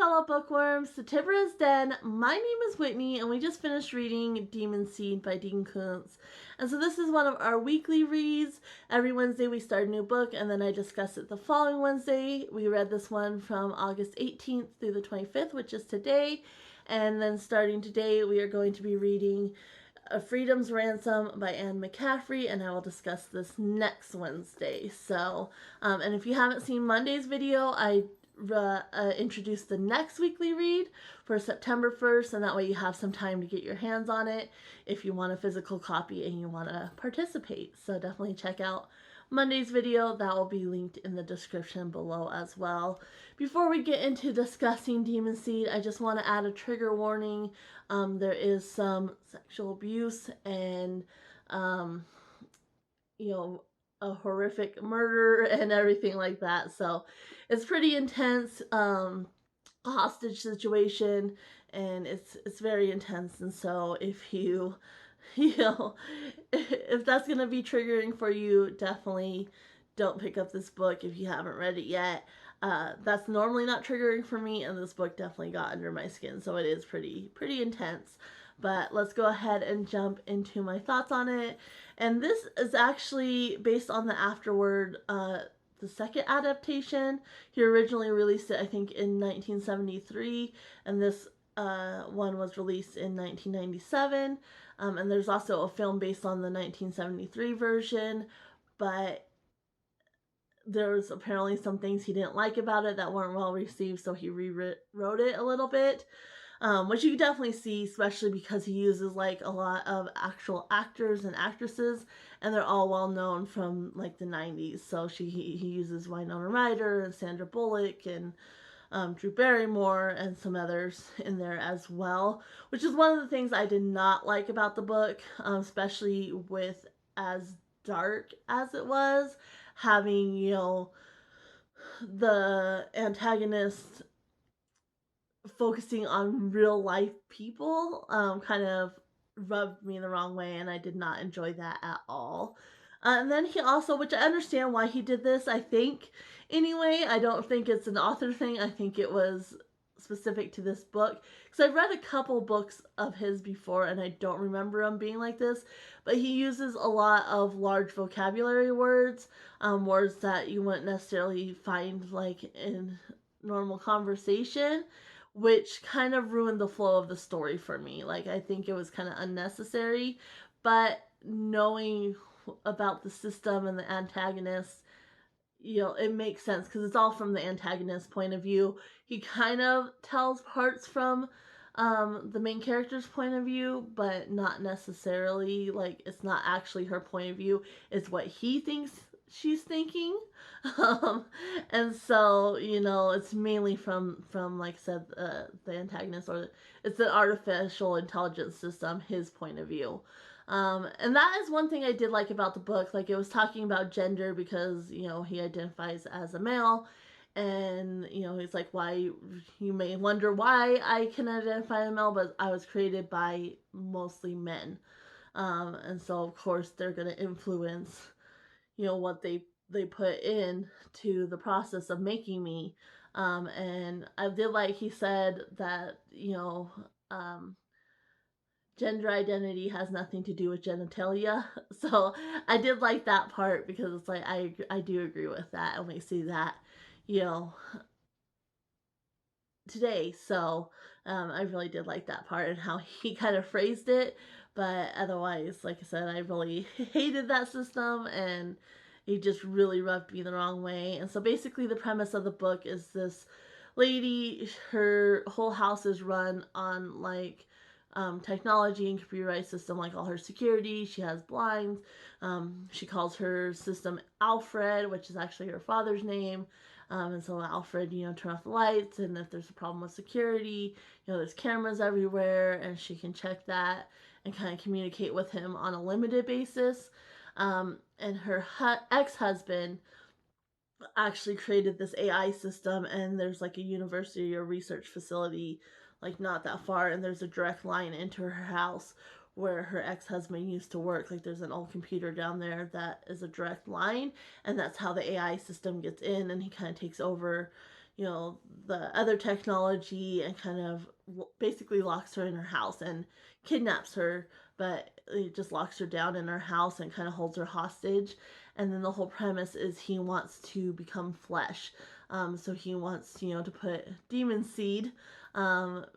fellow bookworms to Tibra's Den. My name is Whitney, and we just finished reading Demon Seed by Dean Koontz. And so this is one of our weekly reads. Every Wednesday we start a new book, and then I discuss it the following Wednesday. We read this one from August 18th through the 25th, which is today. And then starting today, we are going to be reading Freedom's Ransom by Anne McCaffrey, and I will discuss this next Wednesday. So, and if you haven't seen Monday's video, I introduce the next weekly read for September 1st, and that way you have some time to get your hands on it if you want a physical copy and you want to participate. So definitely check out Monday's video. That will be linked in the description below as well. Before we get into discussing Demon Seed, I just want to add a trigger warning. There is some sexual abuse and a horrific murder and everything like that. So it's pretty intense, hostage situation, and it's very intense. And so if if that's going to be triggering for you, definitely don't pick up this book if you haven't read it yet. That's normally not triggering for me, and this book definitely got under my skin, so it is pretty intense. But let's go ahead and jump into my thoughts on it. And this is actually based on the Afterward, the second adaptation. He originally released it, I think, in 1973, and this one was released in 1997. And there's also a film based on the 1973 version, but there's apparently some things he didn't like about it that weren't well received, so he rewrote it a little bit. Which you can definitely see, especially because he uses like a lot of actual actors and actresses, and they're all well known from like the 90s. So he uses Winona Ryder and Sandra Bullock and Drew Barrymore and some others in there as well, which is one of the things I did not like about the book, especially with as dark as it was, having, the antagonist focusing on real life people kind of rubbed me the wrong way, and I did not enjoy that at all. And then he also, which I understand why he did this, I think, anyway, I don't think it's an author thing, I think it was specific to this book, because I've read a couple books of his before, and I don't remember them being like this, but he uses a lot of large vocabulary words, words that you wouldn't necessarily find like in normal conversation, which kind of ruined the flow of the story for me. Like, I think it was kind of unnecessary, but knowing about the system and the antagonist, it makes sense because it's all from the antagonist's point of view. He kind of tells parts from the main character's point of view, but not necessarily, like, it's not actually her point of view. It's what he thinks she's thinking. And so, it's mainly from like I said, the antagonist, or it's an artificial intelligence system, his point of view. And that is one thing I did like about the book. Like, it was talking about gender because, he identifies as a male, and, he's like, why, you may wonder why I can identify as a male, but I was created by mostly men. And so, of course, they're going to influence, what they put in to the process of making me. And I did like he said that, gender identity has nothing to do with genitalia. So I did like that part, because it's like, I do agree with that, and we see that, today. So I really did like that part and how he kind of phrased it. But otherwise, like I said, I really hated that system, and it just really rubbed me the wrong way. And so basically the premise of the book is this lady, her whole house is run on like technology and computerized system, like all her security. She has blinds. She calls her system Alfred, which is actually her father's name. And so Alfred, turn off the lights, and if there's a problem with security, there's cameras everywhere, and she can check that and kind of communicate with him on a limited basis. And her ex-husband actually created this AI system, and there's like a university or research facility like not that far, and there's a direct line into her house where her ex-husband used to work. Like, there's an old computer down there that is a direct line, and that's how the AI system gets in, and he kind of takes over, the other technology, and kind of basically locks her in her house and kidnaps her, but it just locks her down in her house and kind of holds her hostage. And then the whole premise is he wants to become flesh. So he wants, to put demon seed,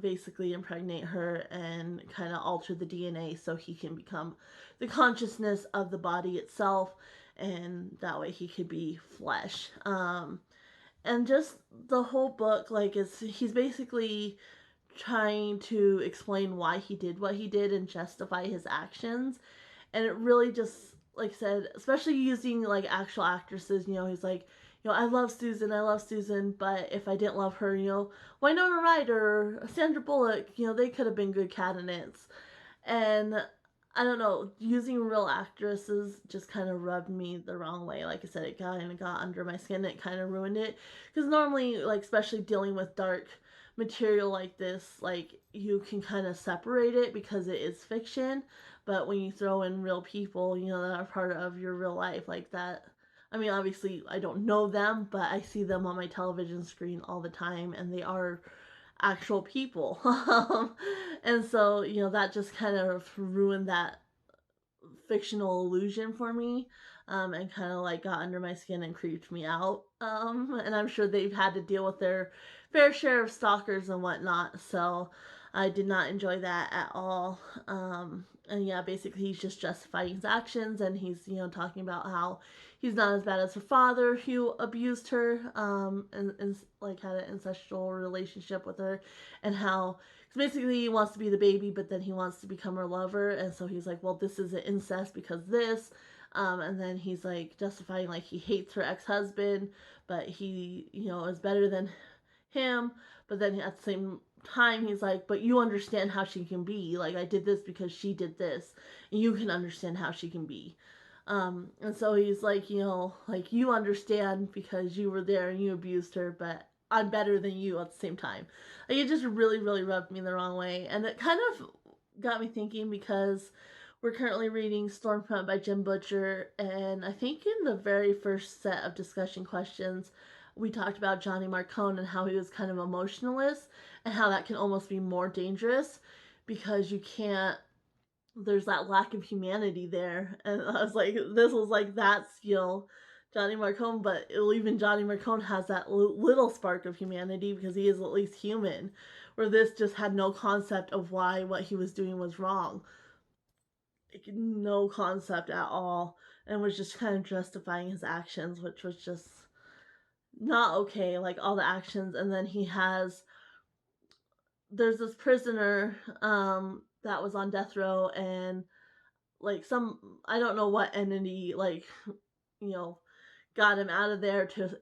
basically impregnate her and kind of alter the DNA so he can become the consciousness of the body itself, and that way he could be flesh. And just the whole book, like, is he's basically trying to explain why he did what he did and justify his actions. And it really just, like I said, especially using like actual actresses, he's like, I love Susan, but if I didn't love her, Winona Ryder, Sandra Bullock, they could have been good candidates. And I don't know, using real actresses just kind of rubbed me the wrong way. Like I said, it got under my skin. It kind of ruined it, because normally, like, especially dealing with dark material like this, like, you can kind of separate it because it is fiction. But when you throw in real people, that are part of your real life, like that. I mean, obviously, I don't know them, but I see them on my television screen all the time, and they are actual people. And so, that just kind of ruined that fictional illusion for me, and kind of like got under my skin and creeped me out. And I'm sure they've had to deal with their fair share of stalkers and whatnot. So I did not enjoy that at all. And yeah, basically he's just justifying his actions, and he's, talking about how he's not as bad as her father who abused her, and like had an incestual relationship with her, and how, because basically he wants to be the baby, but then he wants to become her lover, and so he's like, well, this isn't incest because this. And then he's like justifying, like, he hates her ex-husband, but he, is better than him. But then at the same time, he's like, but you understand how she can be. Like, I did this because she did this, and you can understand how she can be. And so he's like, like, you understand because you were there and you abused her, but I'm better than you at the same time. Like, it just really, really rubbed me the wrong way. And it kind of got me thinking, because we're currently reading Stormfront by Jim Butcher, and I think in the very first set of discussion questions, we talked about Johnny Marcone and how he was kind of emotionless, and how that can almost be more dangerous because you can't, there's that lack of humanity there. And I was like, this was like that skill, Johnny Marcone, but even Johnny Marcone has that little spark of humanity because he is at least human, where this just had no concept of why what he was doing was wrong. Like, no concept at all, and was just kind of justifying his actions, which was just not okay, like all the actions. And then there's this prisoner, that was on death row, and like some, I don't know what entity, like, you know got him out of there to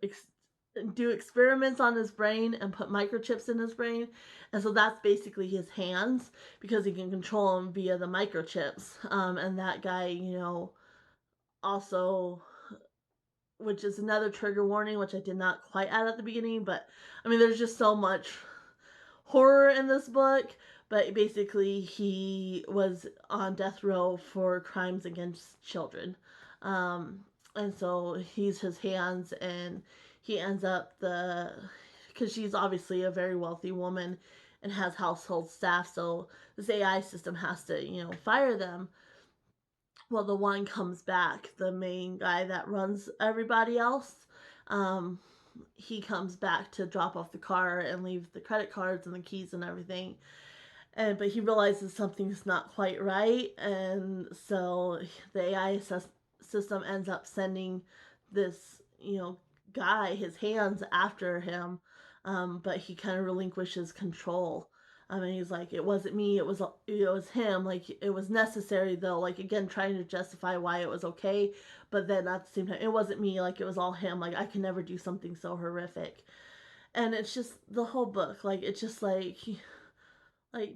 do experiments on his brain and put microchips in his brain. And so that's basically his hands, because he can control them via the microchips. And that guy, also, which is another trigger warning, which I did not quite add at the beginning, but I mean, there's just so much horror in this book. But basically, he was on death row for crimes against children. Um, and so he's his hands, and he ends up because she's obviously a very wealthy woman and has household staff, so this AI system has to, fire them. Well, the one comes back, the main guy that runs everybody else. Um, he comes back to drop off the car and leave the credit cards and the keys and everything. But he realizes something's not quite right, and so the AI system ends up sending this, guy, his hands, after him. But he kind of relinquishes control. I mean, he's like, it wasn't me, it was him. Like, it was necessary though. Like, again, trying to justify why it was okay, but then at the same time, it wasn't me. Like, it was all him. Like, I could never do something so horrific. And it's just the whole book. Like, it's just like,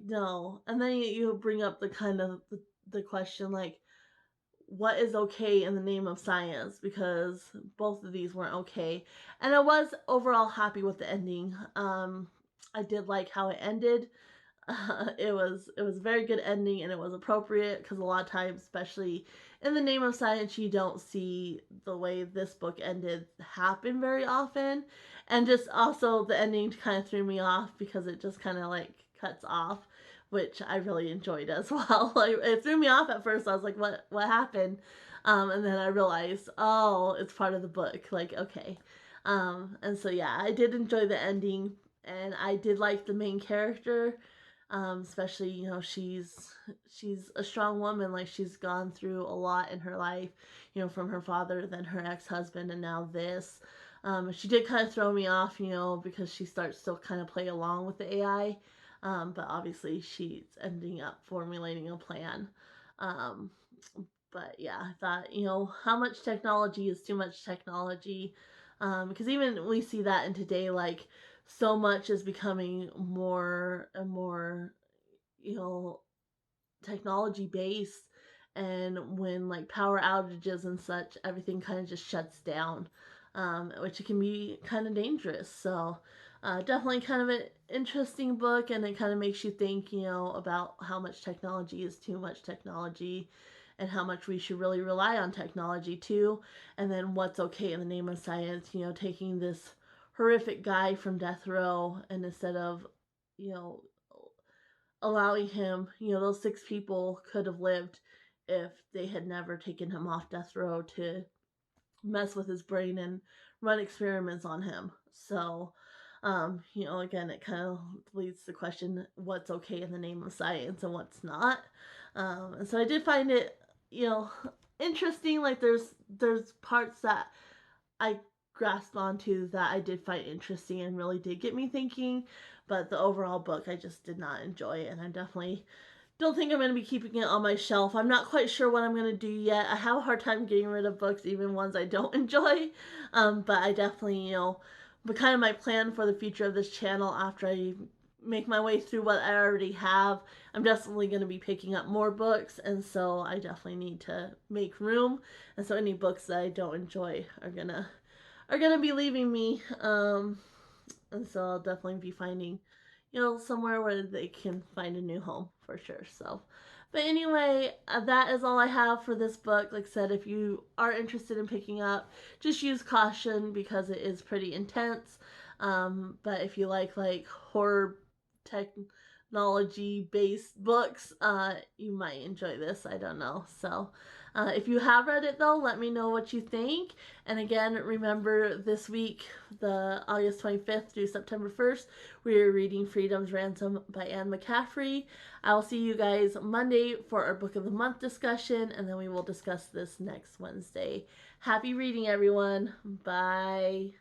no. And then you bring up the kind of the question, like, what is okay in the name of science, because both of these weren't okay. And I was overall happy with the ending. I did like how it ended. It was a very good ending, and it was appropriate because a lot of times, especially in the name of science, you don't see the way this book ended happen very often, and just also the ending kind of threw me off because it just kind of like cuts off, which I really enjoyed as well. Like it threw me off at first. I was like, what happened? And then I realized, oh, it's part of the book. Like okay, and so yeah, I did enjoy the ending, and I did like the main character, especially she's a strong woman. Like she's gone through a lot in her life, from her father, then her ex-husband, and now this. She did kind of throw me off, because she starts to kind of play along with the AI, but obviously she's ending up formulating a plan. um, but yeah, I thought, how much technology is too much technology, because even we see that in today, like so much is becoming more and more, you know, technology based. And when like power outages and such, everything kind of just shuts down, which it can be kind of dangerous. So, definitely kind of an interesting book, and it kind of makes you think, about how much technology is too much technology, and how much we should really rely on technology too, and then what's okay in the name of science, taking this horrific guy from death row, and instead of, you know, allowing him, those six people could have lived if they had never taken him off death row to mess with his brain and run experiments on him. So, again, it kind of leads to the question, what's okay in the name of science and what's not. And so I did find it, you know, interesting. Like there's parts that I grasped onto that I did find interesting and really did get me thinking. But the overall book I just did not enjoy, and I definitely don't think I'm going to be keeping it on my shelf. I'm not quite sure what I'm going to do yet. I have a hard time getting rid of books, even ones I don't enjoy. But I definitely, but kind of my plan for the future of this channel after I make my way through what I already have, I'm definitely going to be picking up more books, and so I definitely need to make room. And so any books that I don't enjoy are gonna be leaving me. And so I'll definitely be finding, somewhere where they can find a new home for sure. So, but anyway, that is all I have for this book. Like I said, if you are interested in picking up, just use caution because it is pretty intense. But if you like horror technology based books, you might enjoy this. I don't know. So, if you have read it though, let me know what you think. And again, remember this week, the August 25th through September 1st, we're reading Freedom's Ransom by Anne McCaffrey. I'll see you guys Monday for our Book of the Month discussion, and then we will discuss this next Wednesday. Happy reading, everyone. Bye.